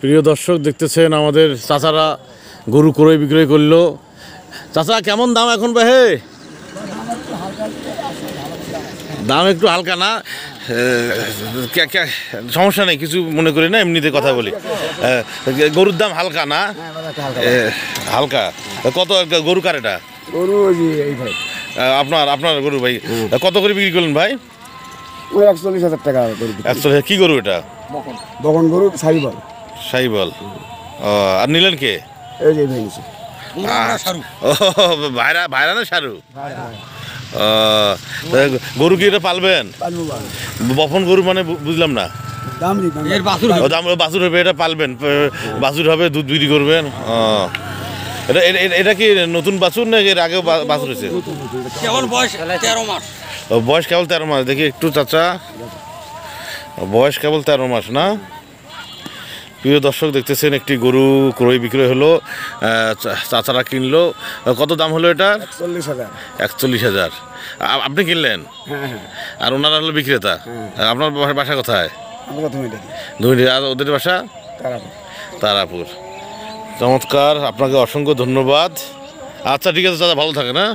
প্রিয় দর্শক, দেখতেছেন আমাদের চাচারা গরু ক্রয় বিক্রয় করলো। চাচা, কেমন দাম এখন ভাই? দাম একটু হালকা না? সমস্যা নেই, কিছু মনে করি না, এমনিতে কথা বলি। গরুর দাম হালকা না? হালকা। কত গরু কার এটা? গরু এই ভাই আপনার গরু ভাই কত করে বিক্রি করলেন ভাই? 41,000 টাকা। 41,000। কি গরু এটা? বকন গরু, সাইবল। সাইবল। ও, আর নিলেন কে? এই যে ভাই নিছে। ও, ভাইরা না সারু? গরু কি এটা পালবেন? বপন গরু মানে বুঝলাম না। বাছুর হবে, এটা পালবেন, বাছুর হবে, দুধ বিক্রি করবেন। এটা কি নতুন বাছুর না এর আগেও বাছুর হয়েছে? বয়স কেবল 13 মাস। দেখি একটু চাচা, বয়স কেবল 13 মাস না? প্রিয় দর্শক, দেখতেছেন একটি গরু ক্রয় বিক্রয় হলো, চাচারা কিনলো। কত দাম হলো এটা? 41,000। আপনি কিনলেন? আর ওনারা হলো বিক্রেতা। আপনার বাসা কোথায়? আর ওদের বাসা? তারাপুর। চমৎকার, আপনাকে অসংখ্য ধন্যবাদ। আচ্ছা, ঠিক আছে চাচা, ভালো থাকেন। হ্যাঁ।